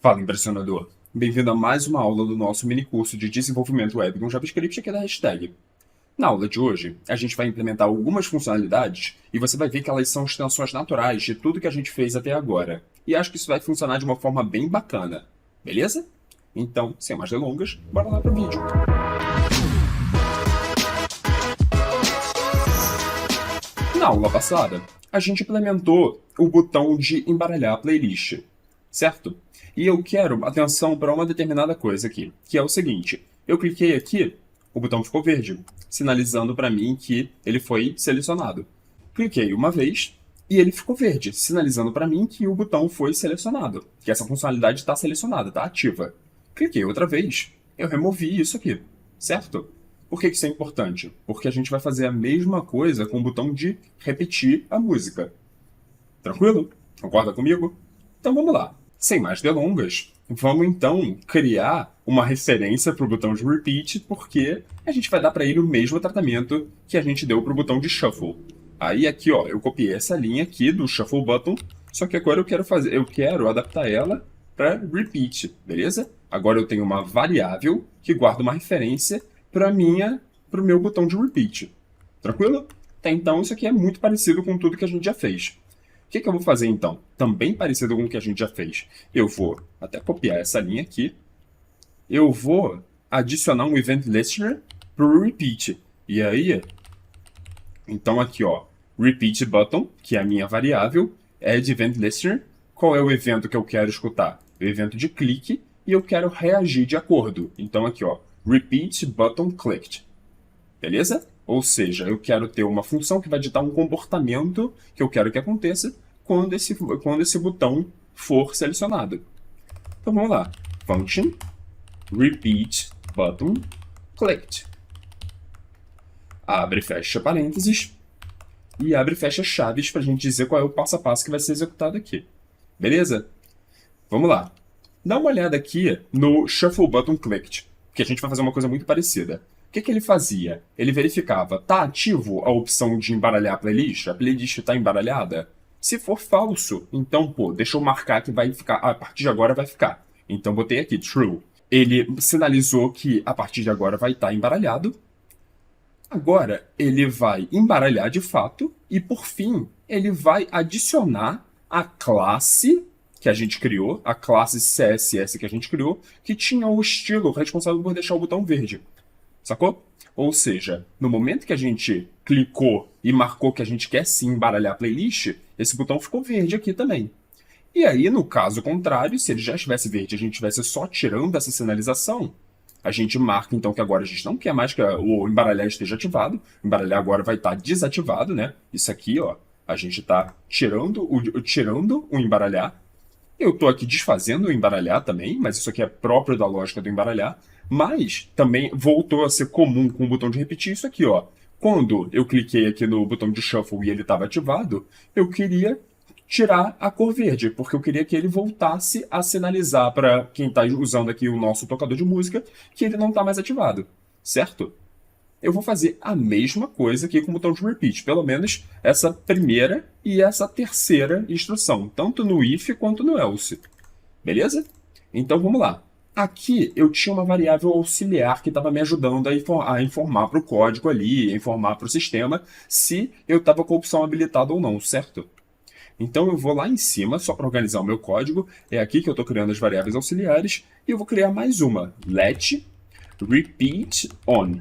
Fala, impressionador! Bem-vindo a mais uma aula do nosso mini curso de desenvolvimento web com JavaScript aqui da Hashtag. Na aula de hoje, a gente vai implementar algumas funcionalidades e você vai ver que elas são extensões naturais de tudo que a gente fez até agora. E acho que isso vai funcionar de uma forma bem bacana, beleza? Então, sem mais delongas, bora lá pro vídeo! Na aula passada, a gente implementou o botão de embaralhar a playlist, certo? E eu quero atenção para uma determinada coisa aqui, que é o seguinte. Eu cliquei aqui, o botão ficou verde, sinalizando para mim que ele foi selecionado. Cliquei uma vez e ele ficou verde, sinalizando para mim que o botão foi selecionado, que essa funcionalidade está selecionada, está ativa. Cliquei outra vez, eu removi isso aqui, certo? Por que isso é importante? Porque a gente vai fazer a mesma coisa com o botão de repetir a música. Tranquilo? Concorda comigo? Então vamos lá. Sem mais delongas, vamos então criar uma referência para o botão de repeat, porque a gente vai dar para ele o mesmo tratamento que a gente deu para o botão de shuffle. Aí aqui, ó, eu copiei essa linha aqui do shuffle button, só que agora eu quero adaptar ela para repeat, beleza? Agora eu tenho uma variável que guarda uma referência para o meu botão de repeat. Tranquilo? Até então isso aqui é muito parecido com tudo que a gente já fez. O que eu vou fazer então? Também parecido com o que a gente já fez. Eu vou até copiar essa linha aqui. Eu vou adicionar um event listener para o repeat. E aí, então aqui ó, repeat button, que é a minha variável, add event listener. Qual é o evento que eu quero escutar? O evento de clique e eu quero reagir de acordo. Então aqui ó, repeat button clicked. Beleza? Ou seja, eu quero ter uma função que vai ditar um comportamento que eu quero que aconteça quando esse botão for selecionado. Então vamos lá. Function repeat button clicked. Abre e fecha parênteses. E abre e fecha chaves para a gente dizer qual é o passo a passo que vai ser executado aqui. Beleza? Vamos lá. Dá uma olhada aqui no shuffle button clicked, que a gente vai fazer uma coisa muito parecida. O que ele fazia? Ele verificava, está ativo a opção de embaralhar a playlist? A playlist está embaralhada? Se for falso, então, deixa eu marcar que vai ficar, a partir de agora vai ficar. Então, botei aqui, true. Ele sinalizou que a partir de agora vai estar embaralhado. Agora, ele vai embaralhar de fato e, por fim, ele vai adicionar a classe que a gente criou, a classe CSS que a gente criou, que tinha o estilo responsável por deixar o botão verde. Sacou? Ou seja, no momento que a gente clicou e marcou que a gente quer sim embaralhar a playlist, esse botão ficou verde aqui também. E aí, no caso contrário, se ele já estivesse verde e a gente estivesse só tirando essa sinalização, a gente marca então que agora a gente não quer mais que o embaralhar esteja ativado. O embaralhar agora vai estar desativado, né? Isso aqui, ó, a gente está tirando o embaralhar. Eu estou aqui desfazendo o embaralhar também, mas isso aqui é próprio da lógica do embaralhar. Mas também voltou a ser comum com o botão de repetir isso aqui, ó. Quando eu cliquei aqui no botão de shuffle e ele estava ativado, eu queria tirar a cor verde, porque eu queria que ele voltasse a sinalizar para quem está usando aqui o nosso tocador de música que ele não está mais ativado, certo? Eu vou fazer a mesma coisa aqui com o botão de repeat, pelo menos essa primeira e essa terceira instrução, tanto no if quanto no else. Beleza? Então vamos lá. Aqui eu tinha uma variável auxiliar que estava me ajudando a informar para o código ali, a informar para o sistema se eu estava com a opção habilitada ou não, certo? Então eu vou lá em cima, só para organizar o meu código, é aqui que eu estou criando as variáveis auxiliares, e eu vou criar mais uma, let repeat on.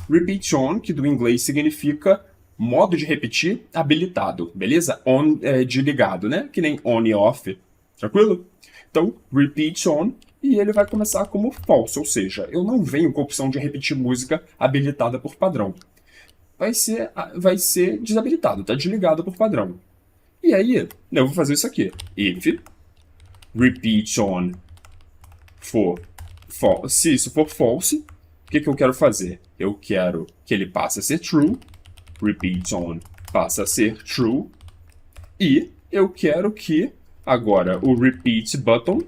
Repeat on, que do inglês significa modo de repetir habilitado, beleza? On é de ligado, né? Que nem on e off, tranquilo? Então, repeat on, e ele vai começar como false, ou seja, eu não venho com a opção de repetir música habilitada por padrão. Vai ser desabilitado, tá desligado por padrão. E aí, eu vou fazer isso aqui. If repeat on for false, se isso for false, o que eu quero fazer? Eu quero que ele passe a ser true, repeat on passa a ser true, e eu quero que agora o repeat button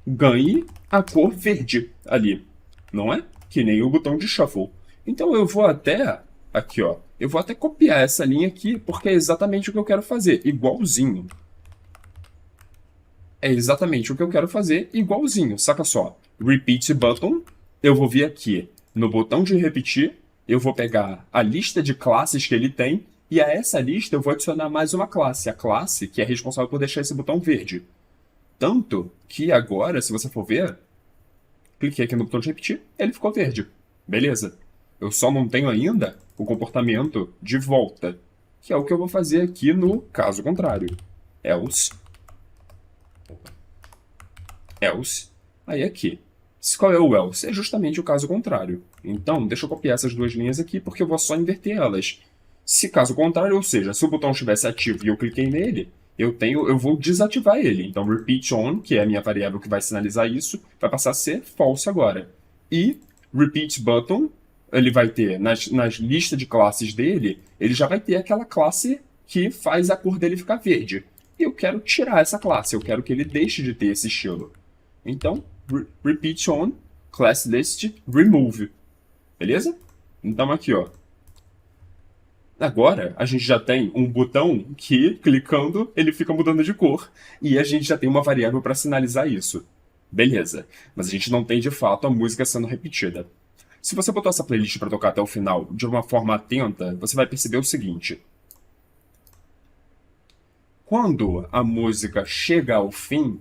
ganhe a cor verde ali, não é? Que nem o botão de shuffle. Então eu vou até, aqui ó, eu vou até copiar essa linha aqui, porque é exatamente o que eu quero fazer, igualzinho. É exatamente o que eu quero fazer, igualzinho, saca só. Repeat button, eu vou vir aqui no botão de repetir, eu vou pegar a lista de classes que ele tem, e a essa lista eu vou adicionar mais uma classe, a classe que é responsável por deixar esse botão verde. Tanto que agora, se você for ver, cliquei aqui no botão de repetir, ele ficou verde. Beleza. Eu só não tenho ainda o comportamento de volta, que é o que eu vou fazer aqui no caso contrário. Else, aí aqui. Qual é o else? É justamente o caso contrário. Então, deixa eu copiar essas duas linhas aqui, porque eu vou só inverter elas. Se caso contrário, ou seja, se o botão estivesse ativo e eu cliquei nele, eu vou desativar ele. Então, repeat on, que é a minha variável que vai sinalizar isso, vai passar a ser false agora. E repeat button, ele vai ter, nas listas de classes dele, ele já vai ter aquela classe que faz a cor dele ficar verde. E eu quero tirar essa classe, eu quero que ele deixe de ter esse estilo. Então, repeat on, class list, remove. Beleza? Então aqui, ó. Agora, a gente já tem um botão que, clicando, ele fica mudando de cor. E a gente já tem uma variável para sinalizar isso. Beleza. Mas a gente não tem, de fato, a música sendo repetida. Se você botou essa playlist para tocar até o final de uma forma atenta, você vai perceber o seguinte. Quando a música chega ao fim,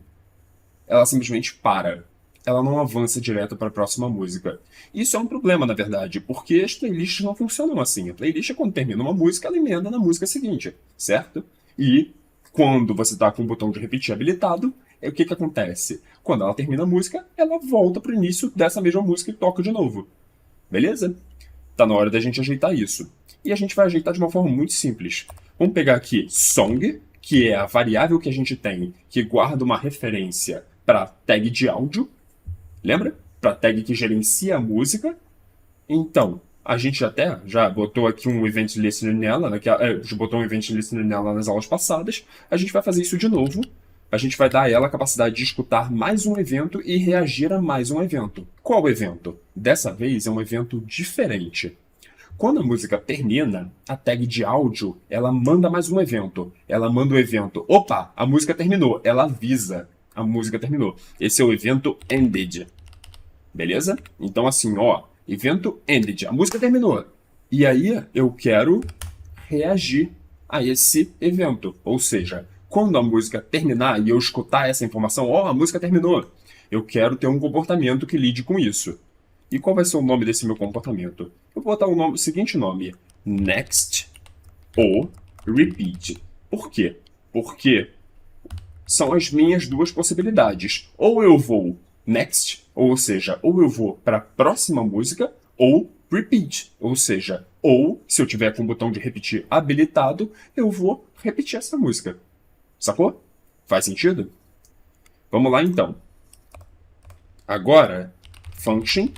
ela simplesmente para. Ela não avança direto para a próxima música. Isso é um problema, na verdade, porque as playlists não funcionam assim. A playlist, quando termina uma música, ela emenda na música seguinte, certo? E quando você está com o botão de repetir habilitado, o que acontece? Quando ela termina a música, ela volta para o início dessa mesma música e toca de novo. Beleza? Tá na hora da gente ajeitar isso. E a gente vai ajeitar de uma forma muito simples. Vamos pegar aqui song, que é a variável que a gente tem que guarda uma referência para tag de áudio. Lembra? Para tag que gerencia a música. Então, a gente até já botou aqui um event listener nela, já botou um event listener nela nas aulas passadas. A gente vai fazer isso de novo. A gente vai dar a ela a capacidade de escutar mais um evento e reagir a mais um evento. Qual evento? Dessa vez é um evento diferente. Quando a música termina, a tag de áudio, ela manda mais um evento. Ela manda o evento, opa, a música terminou. Ela avisa, a música terminou. Esse é o evento ended. Beleza? Então assim, ó, evento ended, a música terminou. E aí eu quero reagir a esse evento. Ou seja, quando a música terminar e eu escutar essa informação, ó, a música terminou, eu quero ter um comportamento que lide com isso. E qual vai ser o nome desse meu comportamento? Eu vou botar o seguinte nome, next ou repeat. Por quê? Porque são as minhas duas possibilidades. Ou eu vou next, ou seja, ou eu vou para a próxima música, ou repeat, ou seja, ou se eu tiver com o botão de repetir habilitado, eu vou repetir essa música. Sacou? Faz sentido? Vamos lá então. Agora, function,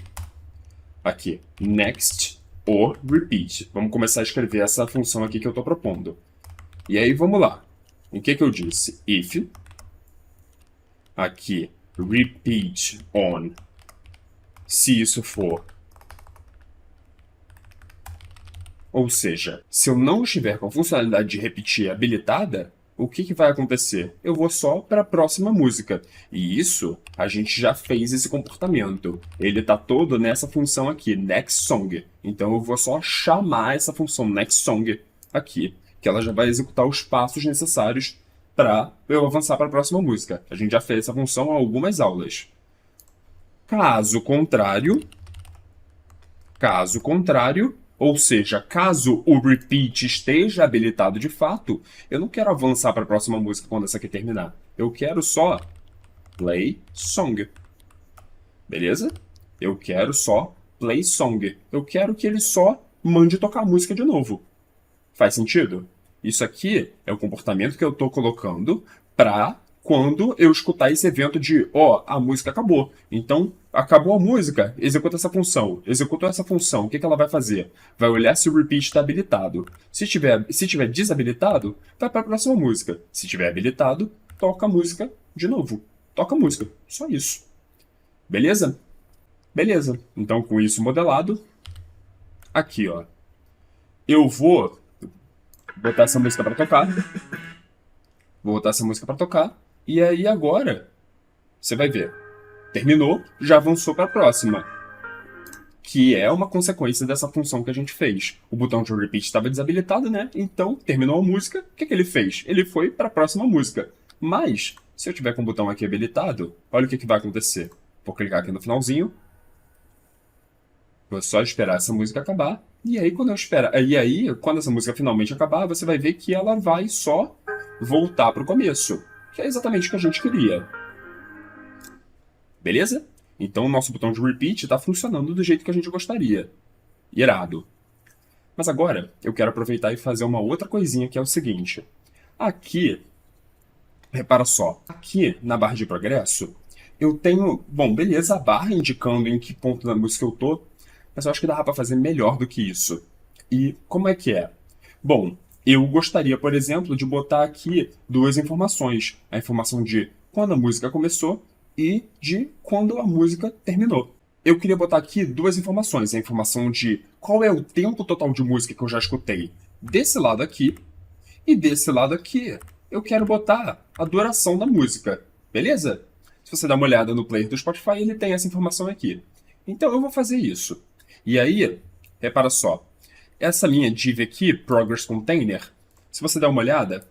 aqui, next ou repeat. Vamos começar a escrever essa função aqui que eu estou propondo. E aí vamos lá. O que eu disse? If, aqui, repeat on, se isso for. Ou seja, se eu não estiver com a funcionalidade de repetir habilitada, o que vai acontecer? Eu vou só para a próxima música. E isso, a gente já fez esse comportamento. Ele está todo nessa função aqui, next song. Então eu vou só chamar essa função next song aqui, que ela já vai executar os passos necessários para eu avançar para a próxima música. A gente já fez essa função há algumas aulas. Caso contrário, ou seja, caso o repeat esteja habilitado de fato, eu não quero avançar para a próxima música quando essa aqui terminar. Eu quero só play song. Beleza? Eu quero só play song. Eu quero que ele só mande tocar a música de novo. Faz sentido? Isso aqui é o comportamento que eu estou colocando para quando eu escutar esse evento de, ó, a música acabou. Então, acabou a música, executa essa função. Executou essa função, o que ela vai fazer? Vai olhar se o repeat está habilitado. Se tiver desabilitado, vai para a próxima música. Se tiver habilitado, toca a música de novo. Toca a música. Só isso. Beleza? Beleza. Então, com isso modelado, aqui, ó. Eu vou botar essa música para tocar. Vou botar essa música para tocar. E aí agora, você vai ver. Terminou, já avançou para a próxima. Que é uma consequência dessa função que a gente fez. O botão de repeat estava desabilitado, né? Então, terminou a música, o que ele fez? Ele foi para a próxima música. Mas, se eu tiver com o botão aqui habilitado, olha o que vai acontecer. Vou clicar aqui no finalzinho. Vou só esperar essa música acabar. E aí, quando essa música finalmente acabar, você vai ver que ela vai só voltar para o começo. Que é exatamente o que a gente queria. Beleza? Então o nosso botão de repeat está funcionando do jeito que a gente gostaria. Irado. Mas agora eu quero aproveitar e fazer uma outra coisinha que é o seguinte. Aqui, repara só, aqui na barra de progresso, eu tenho, bom, beleza, a barra indicando em que ponto da música eu tô, mas eu acho que dá para fazer melhor do que isso. E como é que é? Bom, eu gostaria, por exemplo, de botar aqui duas informações. A informação de quando a música começou e de quando a música terminou. Eu queria botar aqui duas informações. A informação de qual é o tempo total de música que eu já escutei desse lado aqui e desse lado aqui. Eu quero botar a duração da música, beleza? Se você dá uma olhada no player do Spotify, ele tem essa informação aqui. Então eu vou fazer isso. E aí, repara só. Essa minha div aqui, Progress Container, se você der uma olhada,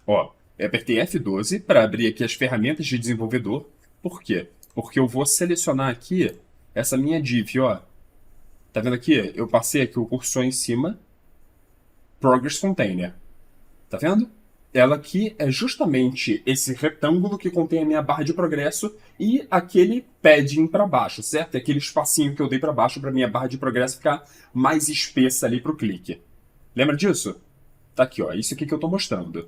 ó, eu apertei F12 para abrir aqui as ferramentas de desenvolvedor. Por quê? Porque eu vou selecionar aqui essa minha div, ó. Tá vendo aqui? Eu passei aqui o cursor em cima, Progress Container. Tá vendo? Ela aqui é justamente esse retângulo que contém a minha barra de progresso e aquele padding para baixo, certo? É aquele espacinho que eu dei para baixo para minha barra de progresso ficar mais espessa ali pro clique. Lembra disso? Tá aqui, ó. Isso aqui que eu tô mostrando.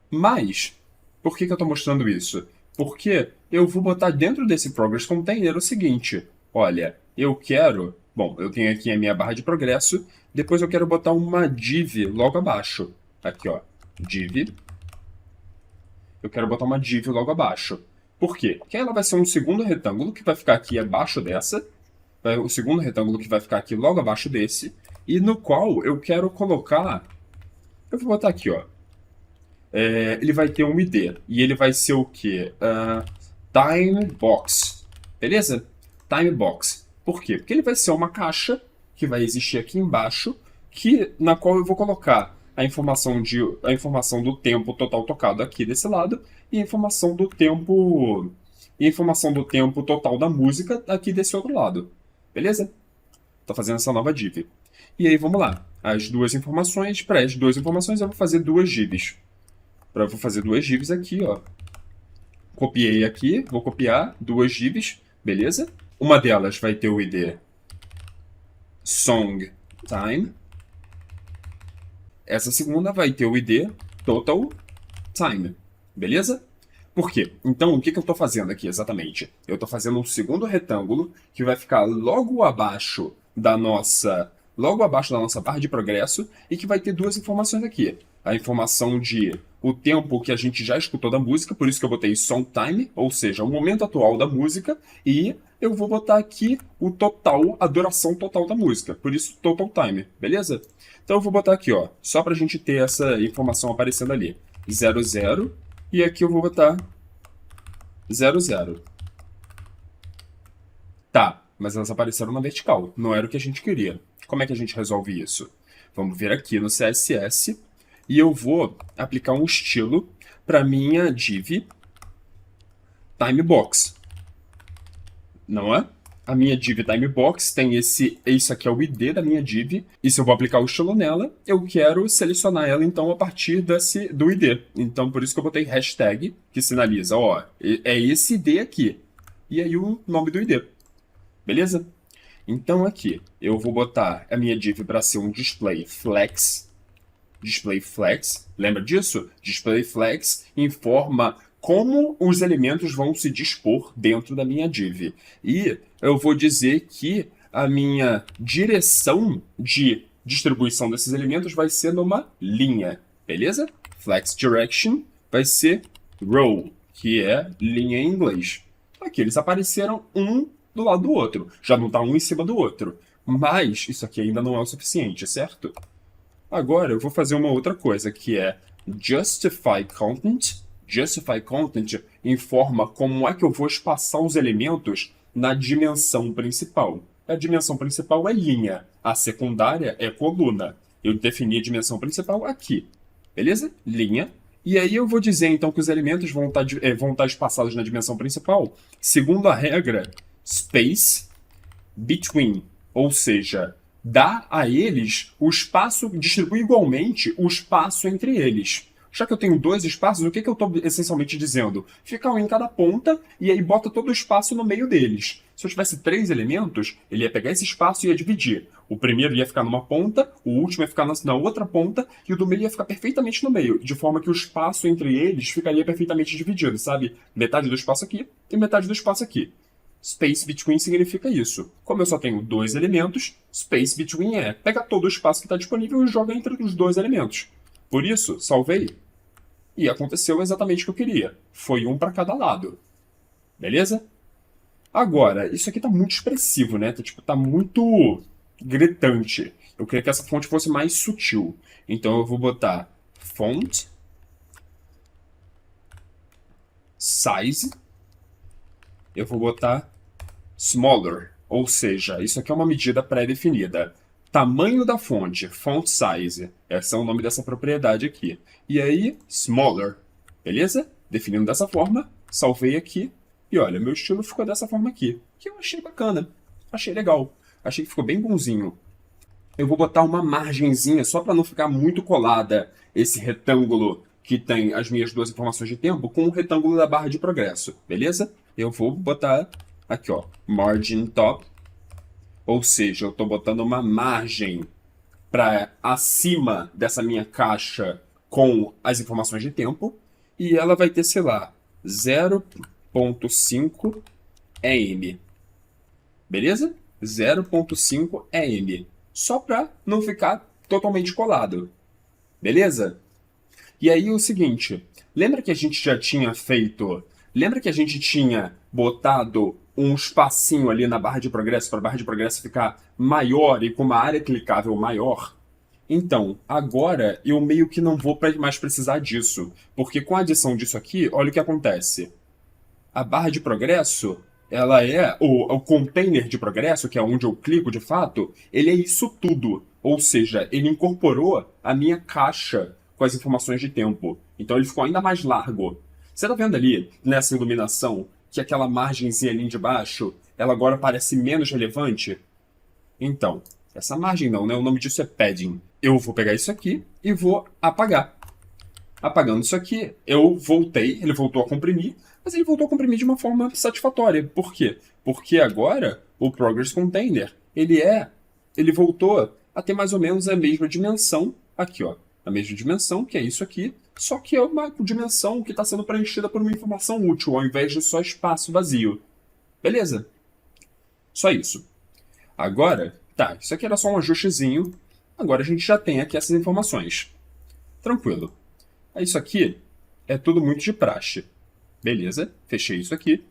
Mas, por que eu estou mostrando isso? Porque eu vou botar dentro desse Progress Container o seguinte. Olha, eu quero... Bom, eu tenho aqui a minha barra de progresso. Depois eu quero botar uma div logo abaixo. Aqui, ó. Div. Eu quero botar uma div logo abaixo. Por quê? Porque ela vai ser um segundo retângulo que vai ficar aqui abaixo dessa. O segundo retângulo que vai ficar aqui logo abaixo desse. E no qual eu quero colocar... Eu vou botar aqui, ó. Ele vai ter um ID. E ele vai ser o quê? Time Box. Beleza? Time Box. Por quê? Porque ele vai ser uma caixa que vai existir aqui embaixo, na qual eu vou colocar a informação do tempo total tocado aqui desse lado e a informação do tempo total da música aqui desse outro lado. Beleza? Tô fazendo essa nova div. E aí vamos lá. As duas informações, para as duas informações eu vou fazer duas divs. Eu vou fazer duas divs aqui, ó. Copiei aqui, vou copiar duas divs, beleza? Uma delas vai ter o ID Song Time. Essa segunda vai ter o ID Total Time, beleza? Por quê? Então, o que eu estou fazendo aqui exatamente? Eu estou fazendo um segundo retângulo que vai ficar logo abaixo da nossa barra de progresso e que vai ter duas informações aqui. A informação de o tempo que a gente já escutou da música, por isso que eu botei Song Time, ou seja, o momento atual da música, e eu vou botar aqui o total, a duração total da música, por isso Total Time, beleza? Então eu vou botar aqui, ó, só pra gente ter essa informação aparecendo ali. 00, e aqui eu vou botar 00. Tá, mas elas apareceram na vertical, não era o que a gente queria. Como é que a gente resolve isso? Vamos vir aqui no CSS e eu vou aplicar um estilo para minha div timebox. Não é? A minha div timebox tem isso aqui é o ID da minha div, e se eu vou aplicar o estilo nela, eu quero selecionar ela então a partir do ID. Então por isso que eu botei hashtag, que sinaliza, ó, é esse ID aqui. E aí o nome do ID. Beleza? Então aqui, eu vou botar a minha div para ser um display flex. Display flex, lembra disso? Display flex informa como os elementos vão se dispor dentro da minha div. E eu vou dizer que a minha direção de distribuição desses elementos vai ser numa linha, beleza? Flex direction vai ser row, que é linha em inglês. Aqui eles apareceram um do lado do outro. Já não está um em cima do outro. Mas isso aqui ainda não é o suficiente, certo? Agora eu vou fazer uma outra coisa, que é justify content. Justify content informa como é que eu vou espaçar os elementos na dimensão principal. A dimensão principal é linha, a secundária é coluna. Eu defini a dimensão principal aqui, beleza? Linha. E aí eu vou dizer então que os elementos vão estar espaçados na dimensão principal segundo a regra space between, ou seja, dá a eles o espaço, distribui igualmente o espaço entre eles. Já que eu tenho dois espaços, o que eu estou essencialmente dizendo? Fica um em cada ponta e aí bota todo o espaço no meio deles. Se eu tivesse 3 elementos, ele ia pegar esse espaço e ia dividir. O primeiro ia ficar numa ponta, o último ia ficar na outra ponta e o do meio ia ficar perfeitamente no meio, de forma que o espaço entre eles ficaria perfeitamente dividido, sabe? Metade do espaço aqui e metade do espaço aqui. Space between significa isso. Como eu só tenho 2 elementos, space between pega todo o espaço que está disponível e joga entre os 2 elementos. Por isso, salvei. E aconteceu exatamente o que eu queria. Foi um para cada lado. Beleza? Agora, isso aqui tá muito expressivo, né? Tá muito gritante. Eu queria que essa fonte fosse mais sutil. Então eu vou botar font size. Eu vou botar smaller. Ou seja, isso aqui é uma medida pré-definida. Tamanho da fonte, font size. Esse é o nome dessa propriedade aqui. E aí, smaller. Beleza? Definindo dessa forma, salvei aqui. E olha, meu estilo ficou dessa forma aqui. Que eu achei bacana. Achei legal. Achei que ficou bem bonzinho. Eu vou botar uma margenzinha só para não ficar muito colada esse retângulo que tem as minhas 2 informações de tempo com o retângulo da barra de progresso. Beleza? Eu vou botar aqui, ó, margin top. Ou seja, eu estou botando uma margem para acima dessa minha caixa com as informações de tempo. E ela vai ter, sei lá, 0.5 EM. Beleza? 0.5 EM. Só para não ficar totalmente colado. Beleza? E aí o seguinte, lembra que a gente já tinha feito... Lembra que a gente tinha botado um espacinho ali na barra de progresso para a barra de progresso ficar maior e com uma área clicável maior? Então, agora eu meio que não vou mais precisar disso, porque com a adição disso aqui, olha o que acontece. A barra de progresso, ela é o container de progresso, que é onde eu clico de fato, ele é isso tudo. Ou seja, ele incorporou a minha caixa com as informações de tempo. Então ele ficou ainda mais largo. Você tá vendo ali, nessa iluminação, que aquela margenzinha ali de baixo, ela agora parece menos relevante? Então, essa margem não, né? O nome disso é padding. Eu vou pegar isso aqui e vou apagar. Apagando isso aqui, eu voltei, ele voltou a comprimir, mas ele voltou a comprimir de uma forma satisfatória. Por quê? Porque agora o Progress Container, ele voltou a ter mais ou menos a mesma dimensão aqui, ó. A mesma dimensão, que é isso aqui, só que é uma dimensão que está sendo preenchida por uma informação útil, ao invés de só espaço vazio. Beleza? Só isso. Agora, tá, isso aqui era só um ajustezinho. Agora a gente já tem aqui essas informações. Tranquilo. Isso aqui é tudo muito de praxe. Beleza, fechei isso aqui.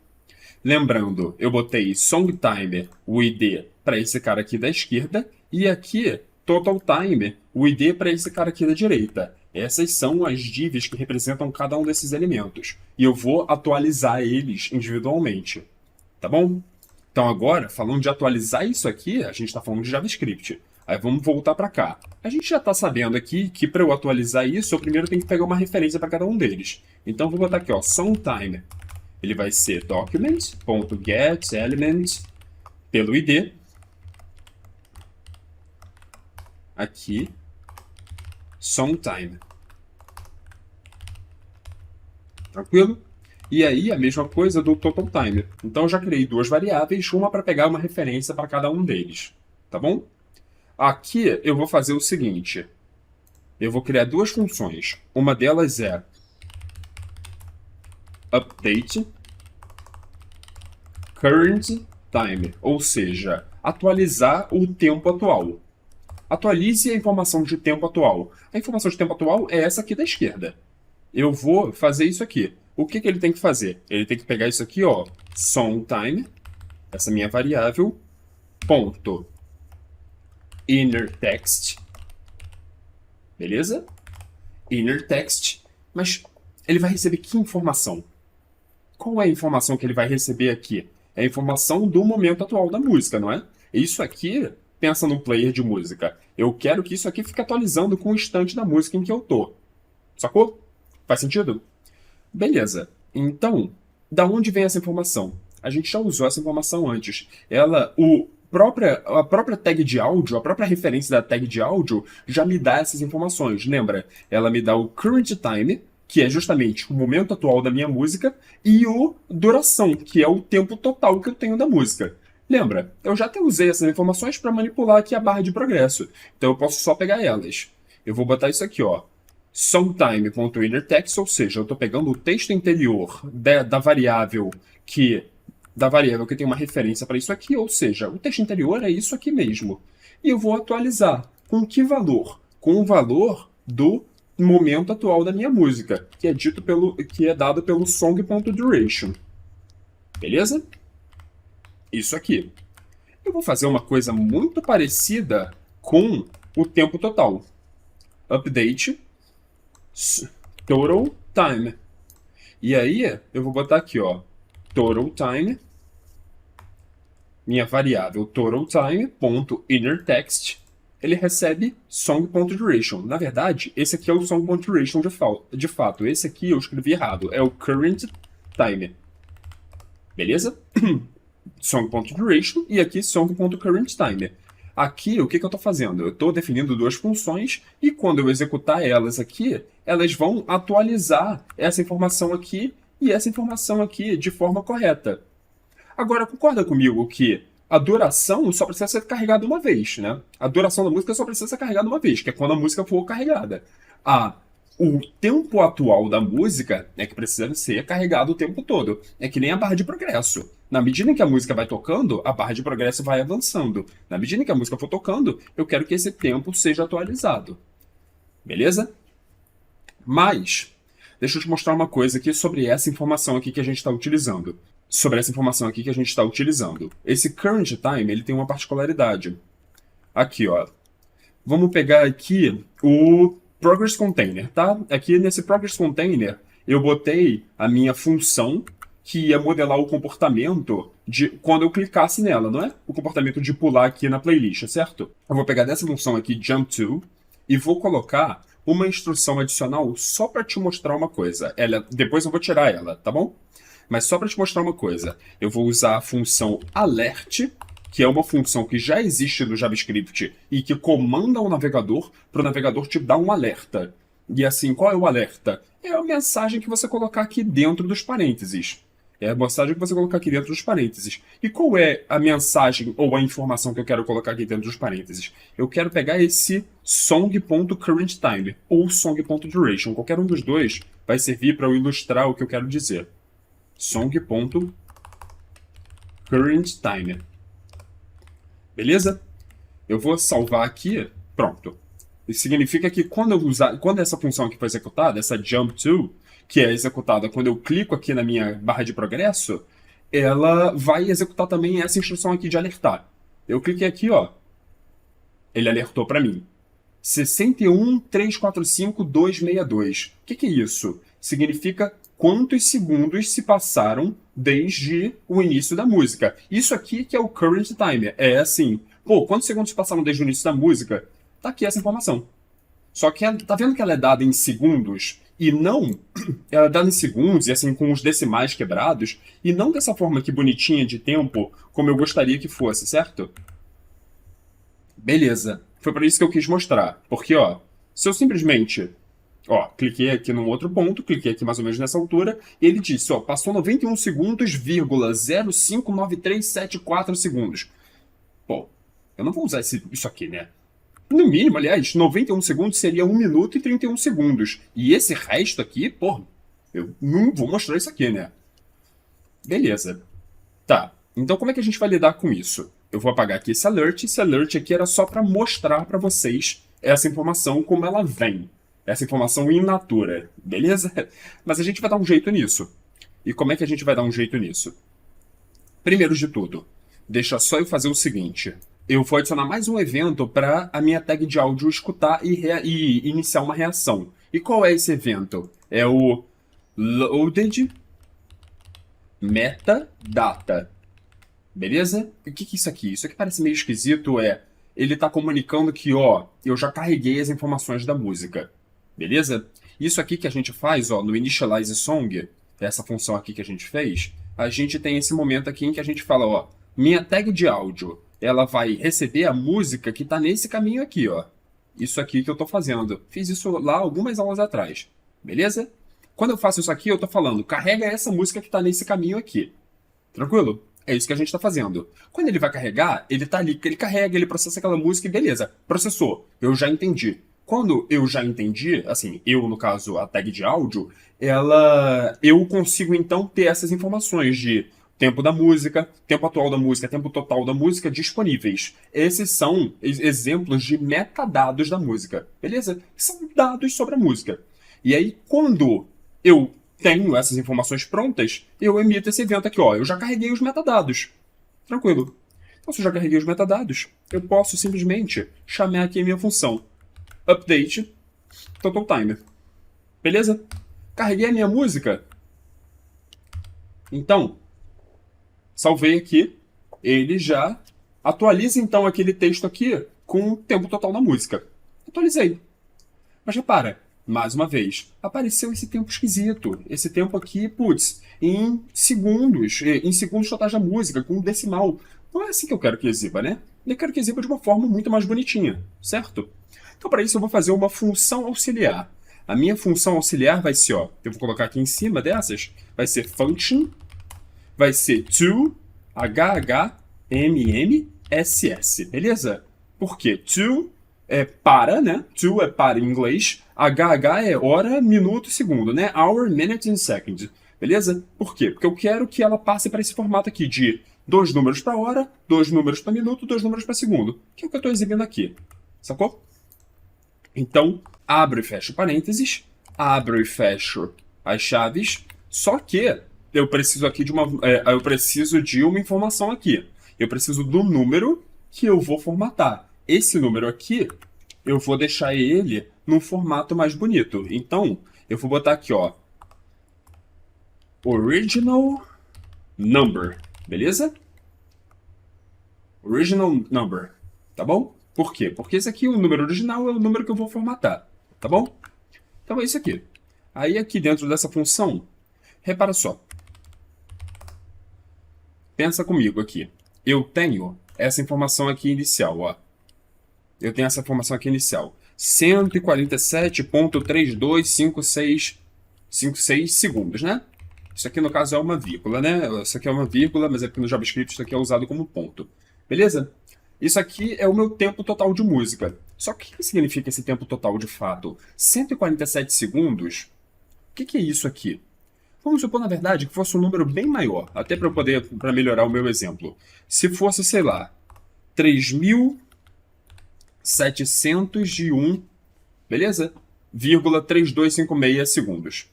Lembrando, eu botei Song Timer, o ID, para esse cara aqui da esquerda. E aqui, Total Time, o ID para esse cara aqui da direita. Essas são as divs que representam cada um desses elementos. E eu vou atualizar eles individualmente. Tá bom? Então agora, falando de atualizar isso aqui, a gente está falando de JavaScript. Aí vamos voltar para cá. A gente já está sabendo aqui que para eu atualizar isso, eu primeiro tenho que pegar uma referência para cada um deles. Então vou botar aqui, ó, SongTime. Ele vai ser document.getElement pelo ID. Aqui, SongTime. Tranquilo? E aí a mesma coisa do Total Time. Então eu já criei 2 variáveis, uma para pegar uma referência para cada um deles. Tá bom? Aqui eu vou fazer o seguinte. Eu vou criar 2 funções. Uma delas é update current time, ou seja, atualizar o tempo atual. Atualize a informação de tempo atual. A informação de tempo atual é essa aqui da esquerda. Eu vou fazer isso aqui. O que ele tem que fazer? Ele tem que pegar isso aqui, ó, SongTime, essa minha variável, ponto inner text, beleza? inner text, mas ele vai receber que informação? Qual é a informação que ele vai receber aqui? É a informação do momento atual da música, não é? Isso aqui, pensa num player de música. Eu quero que isso aqui fique atualizando com o instante da música em que eu tô. Sacou? Faz sentido? Beleza. Então, da onde vem essa informação? A gente já usou essa informação antes. A própria tag de áudio, a própria referência da tag de áudio já me dá essas informações. Lembra? Ela me dá o current time, que é justamente o momento atual da minha música, e o duração, que é o tempo total que eu tenho da música. Lembra? Eu já até usei essas informações para manipular aqui a barra de progresso. Então eu posso só pegar elas. Eu vou botar isso aqui, ó. Songtime.innerText, ou seja, eu estou pegando o texto interior da variável que tem uma referência para isso aqui, ou seja, o texto interior é isso aqui mesmo. E eu vou atualizar. Com que valor? Com o valor do momento atual da minha música, que é dado pelo song.duration. Beleza? Isso aqui. Eu vou fazer uma coisa muito parecida com o tempo total. Update total time. E aí, eu vou botar aqui, ó, total time, minha variável total time, ponto inner text, ele recebe song.duration. Na verdade, esse aqui é o song.duration de fato. Esse aqui eu escrevi errado, é o current time. Beleza? Song.duration e aqui song.currentTime. Aqui, o que eu estou fazendo? Eu estou definindo duas funções e quando eu executar elas aqui, elas vão atualizar essa informação aqui e essa informação aqui de forma correta. Agora, concorda comigo que a duração só precisa ser carregada uma vez, né? A duração da música só precisa ser carregada uma vez, que é quando a música for carregada. O tempo atual da música é que precisa ser carregado o tempo todo. É que nem a barra de progresso. Na medida em que a música vai tocando, a barra de progresso vai avançando. Na medida em que a música for tocando, eu quero que esse tempo seja atualizado. Beleza? Mas, deixa eu te mostrar uma coisa aqui sobre essa informação aqui que a gente está utilizando. Esse current time, ele tem uma particularidade. Aqui, ó. Vamos pegar aqui o Progress Container, tá? Aqui nesse Progress Container, eu botei a minha função que ia modelar o comportamento de quando eu clicasse nela, não é? O comportamento de pular aqui na playlist, certo? Eu vou pegar dessa função aqui, jump to, e vou colocar uma instrução adicional só para te mostrar uma coisa. Depois eu vou tirar ela, tá bom? Mas só para te mostrar uma coisa. Eu vou usar a função alert, que é uma função que já existe no JavaScript e que comanda o navegador para o navegador te dar um alerta. E assim, qual é o alerta? É a mensagem que você colocar aqui dentro dos parênteses. E qual é a mensagem ou a informação que eu quero colocar aqui dentro dos parênteses? Eu quero pegar esse song.currentTime ou song.duration. Qualquer um dos dois vai servir para eu ilustrar o que eu quero dizer. Song.currentTime. Beleza? Eu vou salvar aqui. Pronto. Isso significa que quando essa função aqui for executada, essa jump to, que é executada quando eu clico aqui na minha barra de progresso, ela vai executar também essa instrução aqui de alertar. Eu cliquei aqui, ó. Ele alertou para mim. 61.345.262. O que é isso? Significa quantos segundos se passaram desde o início da música. Isso aqui que é o current time. É assim, quantos segundos se passaram desde o início da música? Tá aqui essa informação. Só que tá vendo que ela é dada em segundos e não... Ela é dada em segundos e assim com os decimais quebrados e não dessa forma aqui bonitinha de tempo como eu gostaria que fosse, certo? Beleza. Foi para isso que eu quis mostrar. Porque, ó, se eu simplesmente... Ó, cliquei aqui num outro ponto, cliquei aqui mais ou menos nessa altura, e ele disse, ó, passou 91 segundos, 0,059374 segundos. Pô, eu não vou usar isso aqui, né? No mínimo, aliás, 91 segundos seria 1 minuto e 31 segundos. E esse resto aqui, pô, eu não vou mostrar isso aqui, né? Beleza. Tá, então como é que a gente vai lidar com isso? Eu vou apagar aqui esse alert aqui era só para mostrar para vocês essa informação como ela vem. Essa informação in natura, beleza? Mas a gente vai dar um jeito nisso. E como é que a gente vai dar um jeito nisso? Primeiro de tudo, deixa só eu fazer o seguinte. Eu vou adicionar mais um evento para a minha tag de áudio escutar e iniciar uma reação. E qual é esse evento? É o loaded metadata. Beleza? E o que é isso aqui? Isso aqui parece meio esquisito, ele tá comunicando que, ó, eu já carreguei as informações da música. Beleza? Isso aqui que a gente faz, ó, no Initialize Song, essa função aqui que a gente fez, a gente tem esse momento aqui em que a gente fala, ó, minha tag de áudio, ela vai receber a música que tá nesse caminho aqui, ó. Isso aqui que eu tô fazendo. Fiz isso lá algumas aulas atrás. Beleza? Quando eu faço isso aqui, eu tô falando, carrega essa música que tá nesse caminho aqui. Tranquilo? É isso que a gente está fazendo. Quando ele vai carregar, ele tá ali, ele carrega, ele processa aquela música e beleza, processou. Eu já entendi. Quando eu já entendi, assim, eu, no caso, a tag de áudio, eu consigo então ter essas informações de tempo da música, tempo atual da música, tempo total da música disponíveis. Esses são exemplos de metadados da música, beleza? São dados sobre a música. E aí, quando eu tenho essas informações prontas, eu emito esse evento aqui, ó. Eu já carreguei os metadados. Tranquilo. Então, se eu já carreguei os metadados, eu posso simplesmente chamar aqui a minha função update total time. Beleza? Carreguei a minha música. Então, salvei aqui. Ele já atualiza, então, aquele texto aqui com o tempo total da música. Atualizei. Mas repara, mais uma vez, apareceu esse tempo esquisito. Esse tempo aqui, putz, em segundos totais da música, com um decimal. Não é assim que eu quero que exiba, né? Eu quero que exiba de uma forma muito mais bonitinha, certo? Então, para isso, eu vou fazer uma função auxiliar. A minha função auxiliar vai ser, ó, eu vou colocar aqui em cima dessas, vai ser function, vai ser to, HHMMSS, beleza? Por quê? To é para, né? To é para em inglês, HH é hora, minuto e segundo, né? Hour, minute and second, beleza? Por quê? Porque eu quero que ela passe para esse formato aqui de 2 números para hora, 2 números para minuto, 2 números para segundo, que é o que eu estou exibindo aqui, sacou? Então, abro e fecho parênteses, abro e fecho as chaves, só que eu preciso aqui eu preciso de uma informação aqui. Eu preciso do número que eu vou formatar. Esse número aqui, eu vou deixar ele num formato mais bonito. Então, eu vou botar aqui, ó, original number, beleza? Original number, tá bom? Por quê? Porque esse aqui, o número original, é o número que eu vou formatar, tá bom? Então é isso aqui. Aí aqui dentro dessa função, repara só. Pensa comigo aqui. Eu tenho essa informação aqui inicial, ó. Eu tenho essa informação aqui inicial. 147.325656 segundos, né? Isso aqui, no caso, é uma vírgula, né? Isso aqui é uma vírgula, mas é porque no JavaScript isso aqui é usado como ponto. Beleza? Isso aqui é o meu tempo total de música. Só que o que significa esse tempo total de fato? 147 segundos? O que é isso aqui? Vamos supor, na verdade, que fosse um número bem maior, até para melhorar o meu exemplo. Se fosse, sei lá, 3.701, beleza? 3256 segundos.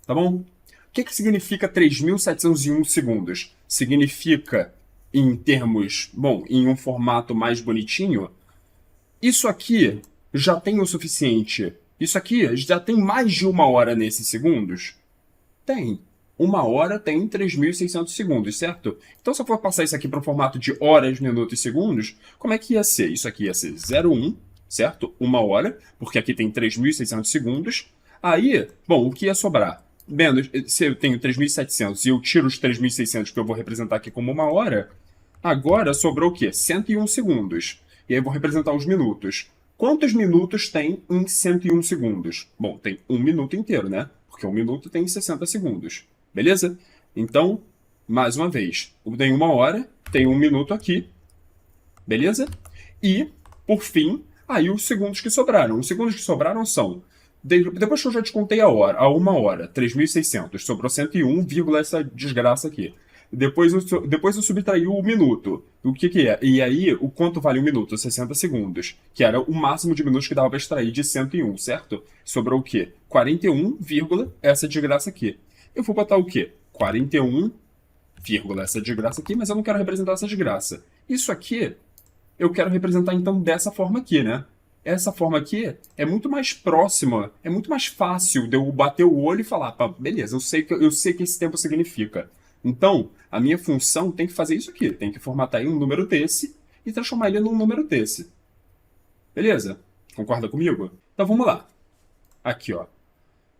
Tá bom? O que significa 3.701 segundos? Significa, em termos, bom, em um formato mais bonitinho, isso aqui já tem o suficiente. Isso aqui já tem mais de 1 hora nesses segundos? Tem. 1 hora tem 3.600 segundos, certo? Então, se eu for passar isso aqui para o formato de horas, minutos e segundos, como é que ia ser? Isso aqui ia ser 0,1, certo? 1 hora, porque aqui tem 3.600 segundos. Aí, bom, o que ia sobrar? Vendo, se eu tenho 3.700 e eu tiro os 3.600 que eu vou representar aqui como 1 hora, agora sobrou o quê? 101 segundos. E aí eu vou representar os minutos. Quantos minutos tem em 101 segundos? Bom, tem 1 minuto inteiro, né? Porque 1 minuto tem 60 segundos. Beleza? Então, mais uma vez, tem 1 hora, tem 1 minuto aqui. Beleza? E, por fim, aí os segundos que sobraram. Os segundos que sobraram são... Depois que eu já descontei a 1 hora, 3.600, sobrou 101, essa desgraça aqui. Depois eu subtraí o minuto. O que é? E aí, o quanto vale 1 minuto? 60 segundos. Que era o máximo de minutos que dava para extrair de 101, certo? Sobrou o quê? 41, essa desgraça aqui. Eu vou botar o quê? 41, essa desgraça aqui, mas eu não quero representar essa desgraça. Isso aqui, eu quero representar então dessa forma aqui, né? essa forma aqui é muito mais próxima, é muito mais fácil de eu bater o olho e falar, pá, beleza, eu sei que esse tempo significa. Então, a minha função tem que fazer isso aqui, tem que formatar em um número desse e transformar ele num número desse. Beleza? Concorda comigo? Então vamos lá. Aqui, ó.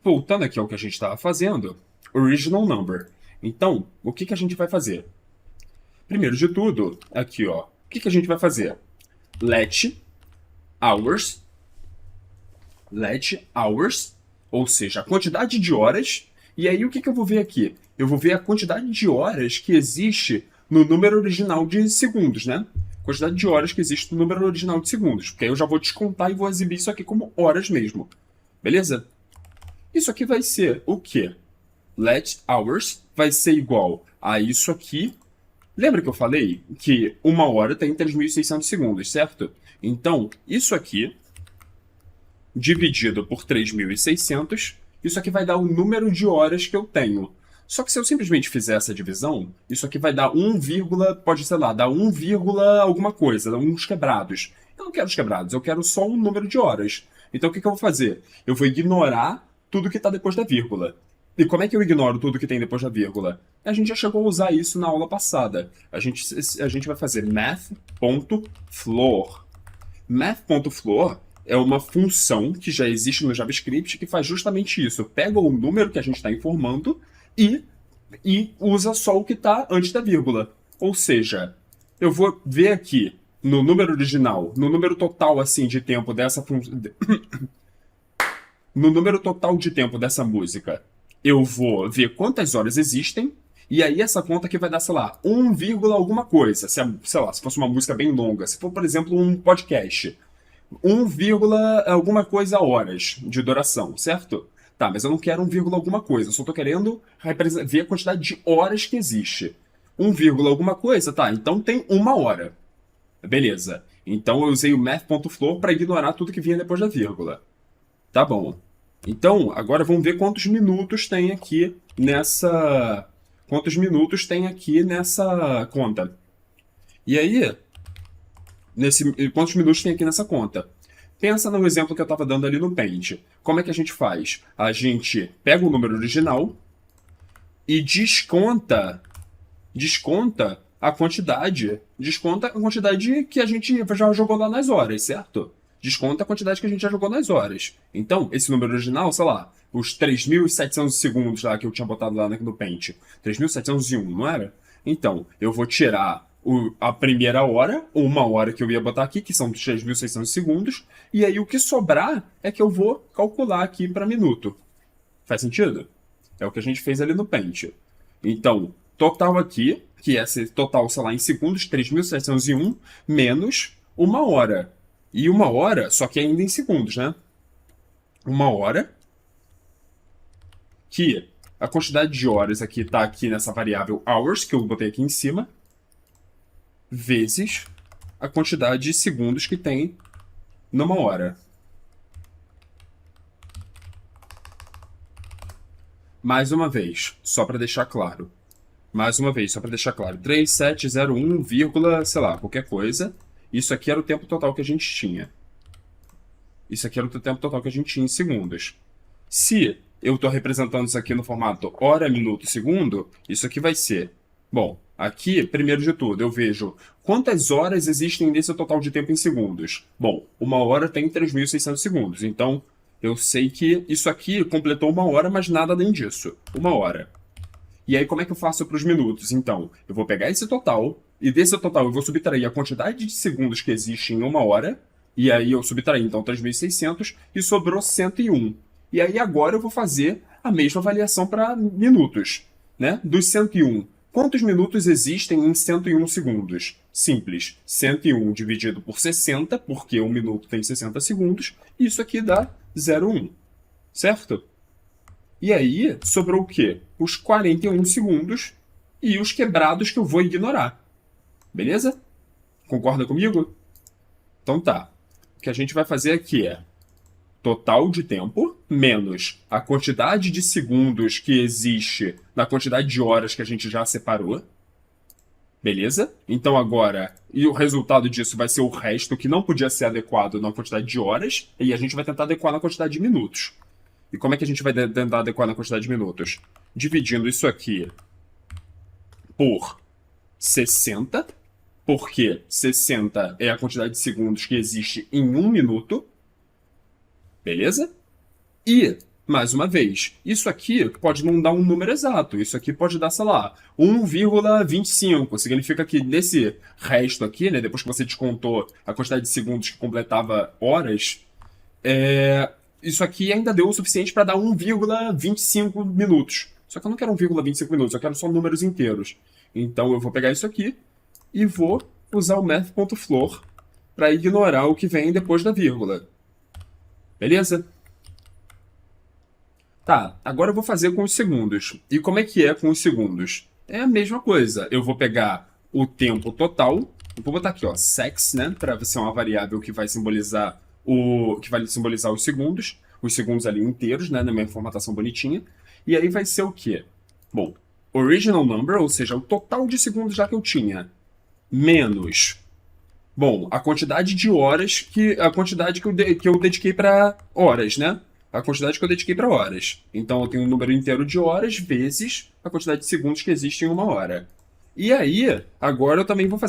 Voltando aqui ao que a gente estava fazendo, original number. Então, o que a gente vai fazer? Primeiro de tudo, aqui, ó. O que a gente vai fazer? Let hours, ou seja, a quantidade de horas. E aí, o que eu vou ver aqui? Eu vou ver a quantidade de horas que existe no número original de segundos, né? Quantidade de horas que existe no número original de segundos. Porque aí eu já vou descontar e vou exibir isso aqui como horas mesmo. Beleza? Isso aqui vai ser o quê? Let hours vai ser igual a isso aqui. Lembra que eu falei que uma hora tem 3.600 segundos, certo? Então, isso aqui, dividido por 3.600, isso aqui vai dar o número de horas que eu tenho. Só que se eu simplesmente fizer essa divisão, isso aqui vai dar 1, pode, sei lá, dar 1, alguma coisa, uns quebrados. Eu não quero os quebrados, eu quero só um número de horas. Então o que eu vou fazer? Eu vou ignorar tudo que está depois da vírgula. E como é que eu ignoro tudo que tem depois da vírgula? A gente já chegou a usar isso na aula passada. A gente vai fazer math.floor. Math.floor é uma função que já existe no JavaScript que faz justamente isso. Pega o número que a gente está informando e usa só o que está antes da vírgula. Ou seja, eu vou ver aqui no número original, no número total assim de tempo dessa função, no número total de tempo dessa música, eu vou ver quantas horas existem, e aí essa conta aqui vai dar, sei lá, 1, alguma coisa. Sei lá, se fosse uma música bem longa. Se for, por exemplo, um podcast. 1, alguma coisa horas de duração, certo? Tá, mas eu não quero 1, alguma coisa. Eu só tô querendo ver a quantidade de horas que existe. 1, alguma coisa, tá, então tem uma hora. Beleza. Então eu usei o math.floor para ignorar tudo que vinha depois da vírgula. Tá bom. Então, agora vamos ver quantos minutos tem aqui nessa... Quantos minutos tem aqui nessa conta. E aí, quantos minutos tem aqui nessa conta? Pensa no exemplo que eu estava dando ali no Paint. Como é que a gente faz? A gente pega o número original e desconta a quantidade. Desconta a quantidade que a gente já jogou lá nas horas, certo? Desconta a quantidade que a gente já jogou nas horas. Então, esse número original, sei lá, os 3.700 segundos lá que eu tinha botado lá no Paint. 3.701, não era? Então, eu vou tirar a primeira hora, ou uma hora que eu ia botar aqui, que são 3.600 segundos, e aí o que sobrar é que eu vou calcular aqui para minuto. Faz sentido? É o que a gente fez ali no Paint. Então, total aqui, que é esse total, sei lá, em segundos, 3.701, menos uma hora. E uma hora, só que ainda em segundos, né? Uma hora, que a quantidade de horas aqui está aqui nessa variável hours, que eu botei aqui em cima, vezes a quantidade de segundos que tem numa hora. Mais uma vez, só para deixar claro. 3701, sei lá, qualquer coisa. Isso aqui era o tempo total que a gente tinha. Isso aqui era o tempo total que a gente tinha em segundos. Se eu estou representando isso aqui no formato hora, minuto, segundo, isso aqui vai ser... Bom, aqui, primeiro de tudo, eu vejo quantas horas existem nesse total de tempo em segundos. Bom, uma hora tem 3.600 segundos, então eu sei que isso aqui completou uma hora, mas nada além disso. Uma hora. E aí, como é que eu faço para os minutos? Então, eu vou pegar esse total, e desse total eu vou subtrair a quantidade de segundos que existe em uma hora, e aí eu subtraí, então, 3.600, e sobrou 101. E aí, agora eu vou fazer a mesma avaliação para minutos, né? Dos 101. Quantos minutos existem em 101 segundos? Simples. 101 dividido por 60, porque um minuto tem 60 segundos, e isso aqui dá 0,1. Certo? E aí, sobrou o quê? Os 41 segundos e os quebrados que eu vou ignorar. Beleza? Concorda comigo? Então tá. O que a gente vai fazer aqui é total de tempo menos a quantidade de segundos que existe na quantidade de horas que a gente já separou, Beleza? Então agora, e o resultado disso vai ser o resto que não podia ser adequado na quantidade de horas, e a gente vai tentar adequar na quantidade de minutos. E como é que a gente vai tentar adequar na quantidade de minutos? Dividindo isso aqui por 60, porque 60 é a quantidade de segundos que existe em um minuto. Beleza? E, mais uma vez, isso aqui pode não dar um número exato. Isso aqui pode dar, sei lá, 1,25. Significa que nesse resto aqui, né, depois que você descontou a quantidade de segundos que completava horas, isso aqui ainda deu o suficiente para dar 1,25 minutos. Só que eu não quero 1,25 minutos, eu quero só números inteiros. Então eu vou pegar isso aqui e vou usar o math.floor para ignorar o que vem depois da vírgula. Beleza? Tá, agora eu vou fazer com os segundos. E como é que é com os segundos? É a mesma coisa. Eu vou pegar o tempo total. Eu vou botar aqui, ó, sex, né? Para ser uma variável que vai simbolizar os segundos. Os segundos ali inteiros, né? Na minha formatação bonitinha. E aí vai ser o quê? Bom, original number, ou seja, o total de segundos já que eu tinha, menos, bom, a quantidade de horas a quantidade que eu dediquei para horas, né? A quantidade que eu dediquei para horas. Então eu tenho um número inteiro de horas vezes a quantidade de segundos que existe em uma hora. E aí, agora eu também vou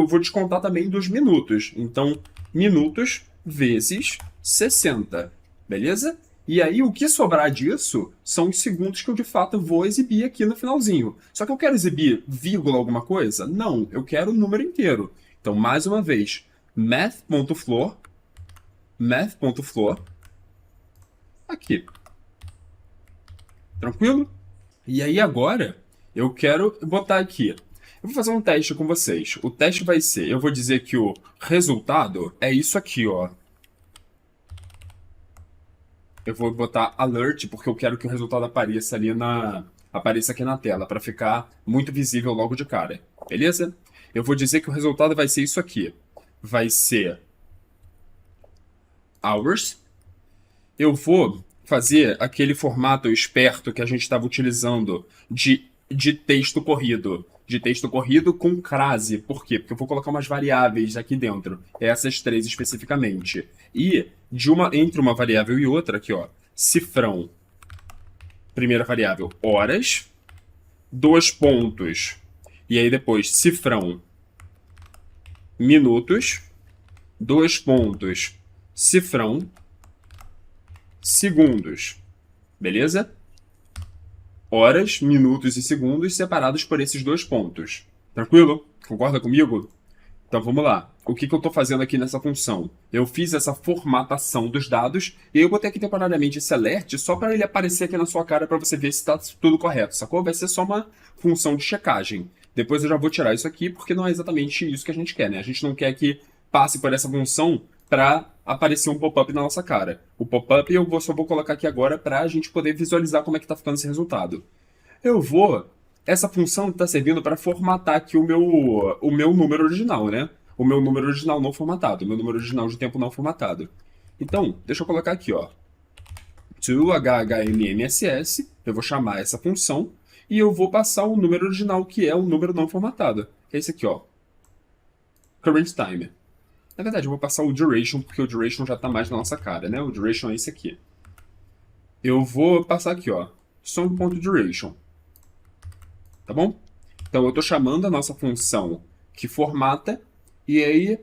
vou descontar também dos minutos. Então, minutos vezes 60, beleza? E aí, o que sobrar disso são os segundos que eu de fato vou exibir aqui no finalzinho. Só que eu quero exibir vírgula alguma coisa? Não, eu quero o número inteiro. Então, mais uma vez, math.floor, aqui. Tranquilo? E aí agora, eu quero botar aqui. Eu vou fazer um teste com vocês. O teste vai ser, eu vou dizer que o resultado é isso aqui, ó. Eu vou botar alert, porque eu quero que o resultado apareça aqui na tela, para ficar muito visível logo de cara. Beleza? Eu vou dizer que o resultado vai ser isso aqui. Vai ser hours. Eu vou fazer aquele formato esperto que a gente estava utilizando de texto corrido. De texto corrido com crase. Por quê? Porque eu vou colocar umas variáveis aqui dentro. Essas três especificamente. E entre uma variável e outra, aqui, ó, cifrão. Primeira variável, horas. 2 pontos. E aí depois, cifrão, minutos. 2 pontos, cifrão, segundos. Beleza? Horas, minutos e segundos separados por esses 2 pontos. Tranquilo? Concorda comigo? Então vamos lá. O que eu estou fazendo aqui nessa função? Eu fiz essa formatação dos dados e eu botei aqui temporariamente esse alert só para ele aparecer aqui na sua cara para você ver se está tudo correto, sacou? Vai ser só uma função de checagem. Depois eu já vou tirar isso aqui porque não é exatamente isso que a gente quer, né? A gente não quer que passe por essa função para aparecer um pop-up na nossa cara. O pop-up só vou colocar aqui agora para a gente poder visualizar como é que está ficando esse resultado. Essa função está servindo para formatar aqui o meu número original, né? O meu número original não formatado, o meu número original de tempo não formatado. Então, deixa eu colocar aqui, ó. toHHMMSS, eu vou chamar essa função e eu vou passar o número original, que é o número não formatado. Que é esse aqui, ó. Current time. Na verdade, eu vou passar o duration, porque o duration já está mais na nossa cara, né? O duration é esse aqui. Eu vou passar aqui, ó. Song.duration. Tá bom? Então, eu estou chamando a nossa função que formata, e aí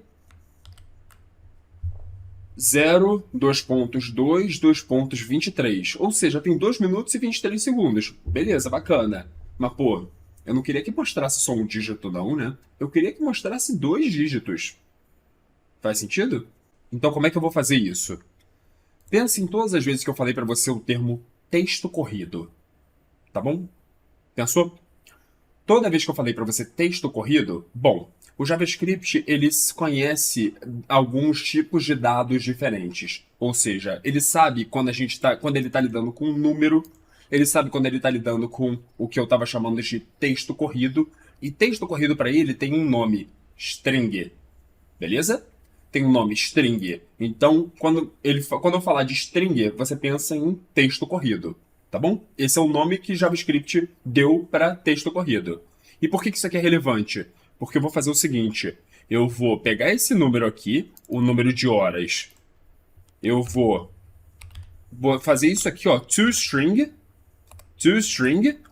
0, 2.2, 2.23. Ou seja, tem 2 minutos e 23 segundos. Beleza, bacana. Mas, pô, eu não queria que mostrasse só um dígito, não, né? Eu queria que mostrasse 2 dígitos. Faz sentido? Então, como é que eu vou fazer isso? Pensa em todas as vezes que eu falei para você o termo texto corrido. Tá bom? Pensou? Toda vez que eu falei para você texto corrido, bom, o JavaScript ele conhece alguns tipos de dados diferentes. Ou seja, ele sabe quando ele está lidando com um número, ele sabe quando ele está lidando com o que eu estava chamando de texto corrido, e texto corrido para ele tem um nome, string. Beleza? Tem um nome, string. Então, quando eu falar de string, você pensa em texto corrido. Tá bom? Esse é o nome que JavaScript deu para texto corrido. E por que isso aqui é relevante? Porque eu vou fazer o seguinte, eu vou pegar esse número aqui, o número de horas, eu vou fazer isso aqui, ó, toString,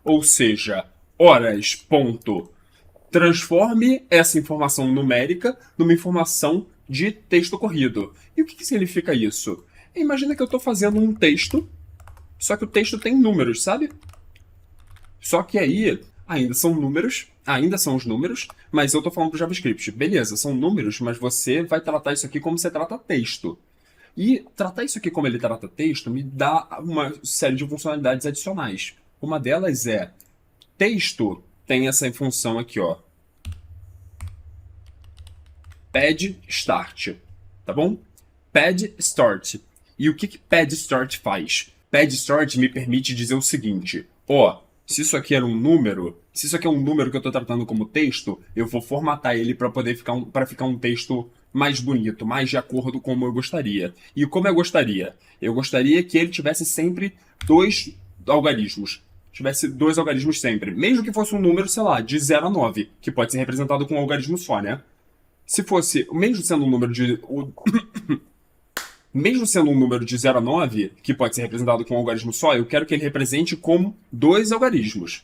ou seja, horas, ponto, transforme essa informação numérica numa informação de texto corrido. E o que significa isso? Imagina que eu estou fazendo um texto, só que o texto tem números, sabe? Só que aí ainda são os números, mas eu estou falando para o JavaScript. Beleza, são números, mas você vai tratar isso aqui como você trata texto. E tratar isso aqui como ele trata texto me dá uma série de funcionalidades adicionais. Uma delas é, texto tem essa função aqui, ó, pad start, tá bom? Pad start. E o que pad start faz? Pad start me permite dizer o seguinte, ó, se isso aqui era um número, se isso aqui é um número que eu estou tratando como texto, eu vou formatar ele para poder ficar um texto mais bonito, mais de acordo com como eu gostaria. E como eu gostaria? Eu gostaria que ele tivesse sempre dois algarismos. Tivesse dois algarismos sempre. Mesmo que fosse um número, sei lá, de 0 a 9, que pode ser representado com um algarismo só, né? Se fosse, mesmo sendo um número de... mesmo sendo um número de 0 a 9, que pode ser representado com um algarismo só, eu quero que ele represente como dois algarismos.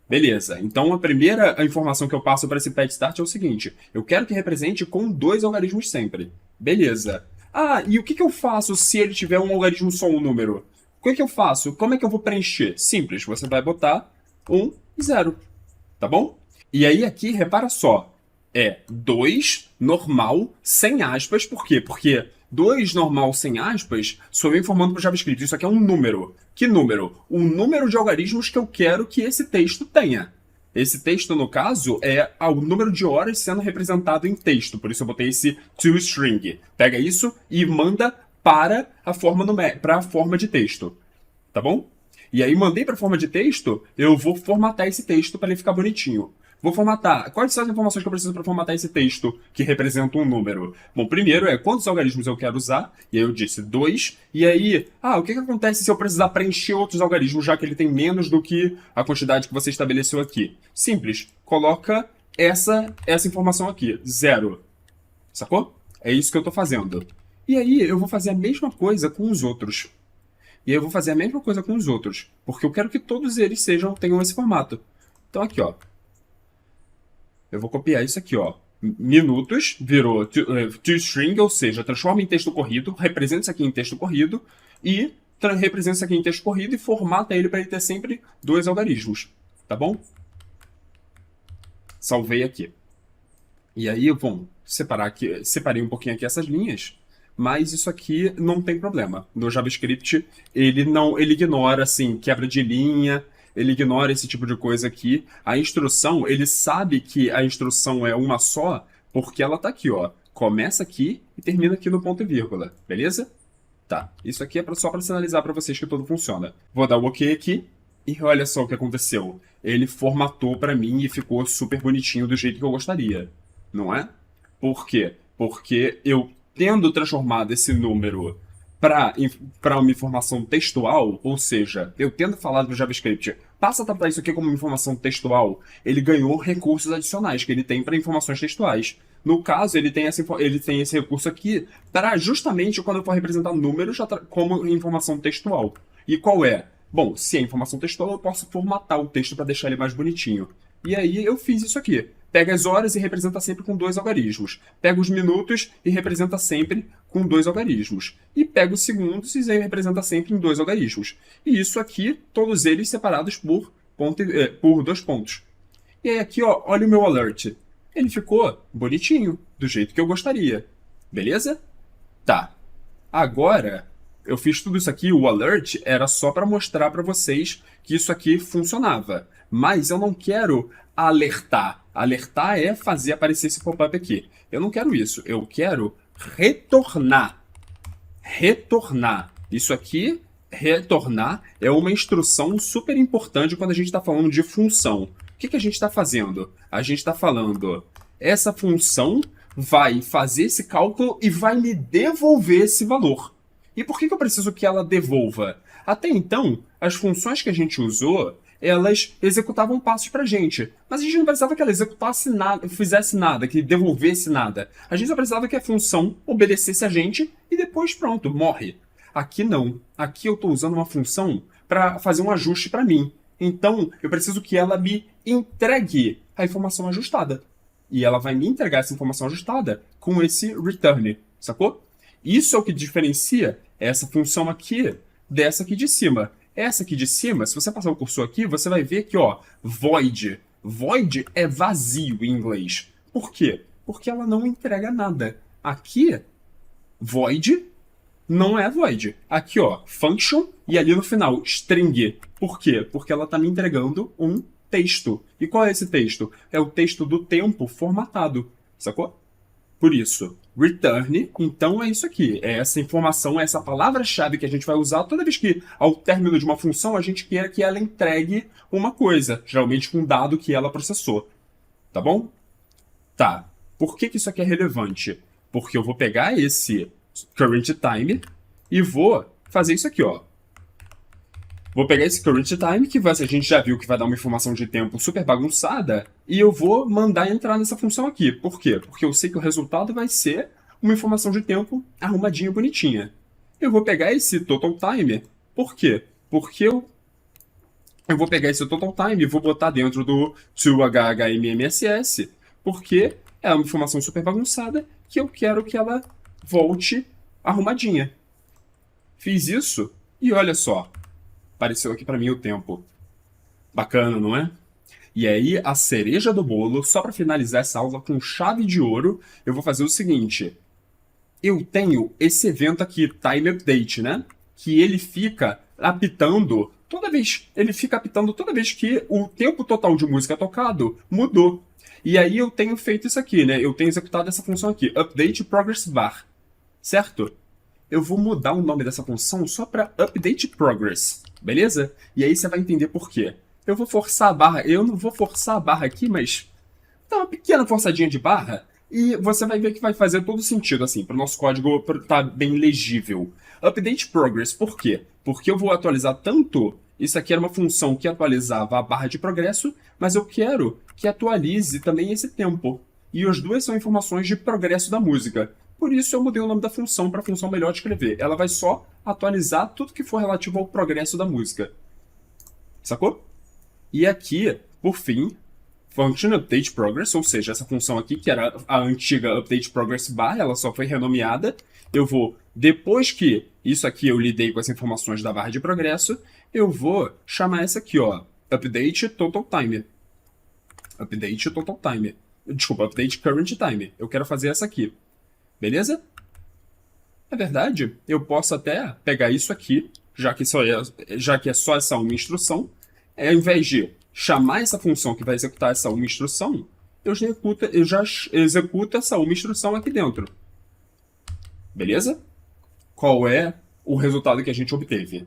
Beleza, então a primeira informação que eu passo para esse pad start é o seguinte, eu quero que represente com dois algarismos sempre. Beleza. Ah, e o que eu faço se ele tiver um algarismo só, um número? O que eu faço? Como é que eu vou preencher? Simples, você vai botar 1 e 0, tá bom? E aí aqui, repara só, é 2 normal sem aspas, por quê? Porque 2 normal sem aspas sou eu informando para o JavaScript, isso aqui é um número. Que número? O número de algarismos que eu quero que esse texto tenha. Esse texto, no caso, é o número de horas sendo representado em texto, por isso eu botei esse toString. Pega isso e manda para a forma de texto, tá bom? E aí mandei para a forma de texto, eu vou formatar esse texto para ele ficar bonitinho. Vou formatar. Quais são as informações que eu preciso para formatar esse texto que representa um número? Bom, primeiro é quantos algarismos eu quero usar, e aí eu disse 2, e aí, o que acontece se eu precisar preencher outros algarismos, já que ele tem menos do que a quantidade que você estabeleceu aqui? Simples, coloca essa informação aqui, 0, sacou? É isso que eu estou fazendo. E aí eu vou fazer a mesma coisa com os outros. Porque eu quero que todos eles tenham esse formato. Então aqui, ó. Eu vou copiar isso aqui, ó. Minutos virou toString, ou seja, transforma em texto corrido, representa isso aqui em texto corrido, e representa isso aqui em texto corrido e formata ele para ele ter sempre dois algarismos. Tá bom? Salvei aqui. E aí, bom, separei um pouquinho aqui essas linhas, mas isso aqui não tem problema. No JavaScript, ele ignora, assim, quebra de linha, ele ignora esse tipo de coisa aqui. A instrução, ele sabe que a instrução é uma só, porque ela tá aqui, ó. Começa aqui e termina aqui no ponto e vírgula, beleza? Tá, isso aqui é só para sinalizar para vocês que tudo funciona. Vou dar o OK aqui e olha só o que aconteceu. Ele formatou para mim e ficou super bonitinho do jeito que eu gostaria, não é? Por quê? Porque eu tendo transformado esse número para uma informação textual, ou seja, eu tendo falado para o JavaScript, passa a tratar isso aqui como uma informação textual, ele ganhou recursos adicionais que ele tem para informações textuais. No caso, ele tem esse recurso aqui para justamente quando eu for representar números como informação textual. E qual é? Bom, se é informação textual, eu posso formatar o texto para deixar ele mais bonitinho. E aí eu fiz isso aqui. Pega as horas e representa sempre com dois algarismos. Pega os minutos e representa sempre com dois algarismos. E pega os segundos e representa sempre em dois algarismos. E isso aqui, todos eles separados por 2 pontos. E aí aqui, ó, olha o meu alert. Ele ficou bonitinho, do jeito que eu gostaria. Beleza? Tá. Agora, eu fiz tudo isso aqui, o alert era só para mostrar para vocês que isso aqui funcionava. Mas eu não quero alertar. Alertar é fazer aparecer esse pop-up aqui. Eu não quero isso. Eu quero retornar. Retornar. Isso aqui, retornar, é uma instrução super importante quando a gente está falando de função. O que a gente está fazendo? A gente está falando, essa função vai fazer esse cálculo e vai me devolver esse valor. E por que eu preciso que ela devolva? Até então, as funções que a gente usou, elas executavam passos pra gente. Mas a gente não precisava que ela executasse nada, fizesse nada, que devolvesse nada. A gente só precisava que a função obedecesse a gente e depois pronto, morre. Aqui não. Aqui eu estou usando uma função para fazer um ajuste para mim. Então, eu preciso que ela me entregue a informação ajustada. E ela vai me entregar essa informação ajustada com esse return, sacou? Isso é o que diferencia essa função aqui dessa aqui de cima. Essa aqui de cima, se você passar o cursor aqui, você vai ver que, ó, void. Void é vazio em inglês. Por quê? Porque ela não entrega nada. Aqui, void não é void. Aqui, ó, function e ali no final, string. Por quê? Porque ela está me entregando um texto. E qual é esse texto? É o texto do tempo formatado, sacou? Por isso, return, então é isso aqui. É essa informação, é essa palavra-chave que a gente vai usar toda vez que, ao término de uma função, a gente quer que ela entregue uma coisa, geralmente com um dado que ela processou. Tá bom? Tá. Por que isso aqui é relevante? Porque eu vou pegar esse current time e vou fazer isso aqui, ó. Vou pegar esse current time, que a gente já viu que vai dar uma informação de tempo super bagunçada, e eu vou mandar entrar nessa função aqui. Por quê? Porque eu sei que o resultado vai ser uma informação de tempo arrumadinha, bonitinha. Eu vou pegar esse total time. Por quê? Porque eu vou pegar esse total time e vou botar dentro do toHHMMSS, porque é uma informação super bagunçada que eu quero que ela volte arrumadinha. Fiz isso e olha só. Apareceu aqui para mim o tempo. Bacana, não é? E aí, a cereja do bolo, só para finalizar essa aula com chave de ouro, eu vou fazer o seguinte. Eu tenho esse evento aqui, time update, né? Que ele fica apitando toda vez que o tempo total de música tocado mudou. E aí eu tenho feito isso aqui, né? Eu tenho executado essa função aqui, update progress bar. Certo? Eu vou mudar o nome dessa função só para update progress. Beleza? E aí você vai entender por quê. Eu vou forçar a barra. Eu não vou forçar a barra aqui, mas dá uma pequena forçadinha de barra e você vai ver que vai fazer todo sentido, assim, para o nosso código estar bem legível. Update progress, por quê? Porque eu vou atualizar tanto. Isso aqui era uma função que atualizava a barra de progresso, mas eu quero que atualize também esse tempo. E as duas são informações de progresso da música. Por isso eu mudei o nome da função para a função melhor de escrever. Ela vai só atualizar tudo que for relativo ao progresso da música. Sacou? E aqui, por fim, function update progress, ou seja, essa função aqui, que era a antiga update progress bar, ela só foi renomeada. Eu vou, depois que isso aqui eu lidei com as informações da barra de progresso, eu vou chamar essa aqui, ó, update total time. Update total time. Desculpa, update current time. Eu quero fazer essa aqui. Beleza? É verdade, eu posso até pegar isso aqui, já que é só essa uma instrução, ao invés de chamar essa função que vai executar essa uma instrução, eu já executo essa uma instrução aqui dentro. Beleza? Qual é o resultado que a gente obteve?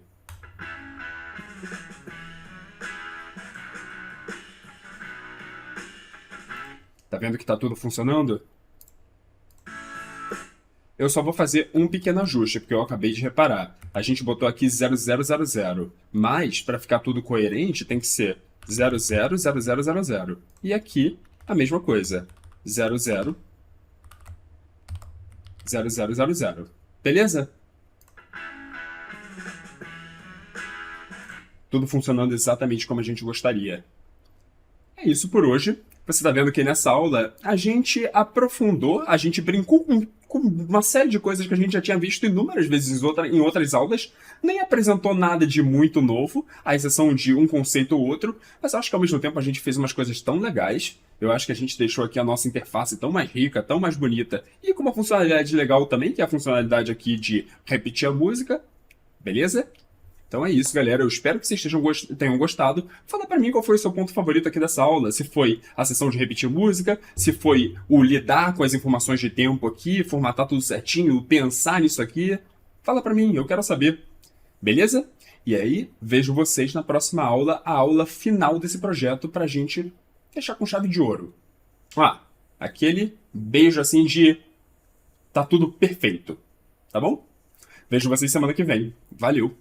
Tá vendo que tá tudo funcionando? Eu só vou fazer um pequeno ajuste, porque eu acabei de reparar. A gente botou aqui 0000, mas para ficar tudo coerente tem que ser 000000. E aqui a mesma coisa, 000000. Beleza? Tudo funcionando exatamente como a gente gostaria. É isso por hoje. Você está vendo que nessa aula a gente aprofundou, a gente brincou com uma série de coisas que a gente já tinha visto inúmeras vezes em outras aulas, nem apresentou nada de muito novo, à exceção de um conceito ou outro, mas acho que ao mesmo tempo a gente fez umas coisas tão legais. Eu acho que a gente deixou aqui a nossa interface tão mais rica, tão mais bonita, e com uma funcionalidade legal também, que é a funcionalidade aqui de repetir a música. Beleza? Então é isso, galera. Eu espero que vocês tenham gostado. Fala pra mim qual foi o seu ponto favorito aqui dessa aula. Se foi a sessão de repetir música, se foi o lidar com as informações de tempo aqui, formatar tudo certinho, pensar nisso aqui. Fala pra mim, eu quero saber. Beleza? E aí, vejo vocês na próxima aula, a aula final desse projeto pra gente fechar com chave de ouro. Aquele beijo assim de tá tudo perfeito. Tá bom? Vejo vocês semana que vem. Valeu!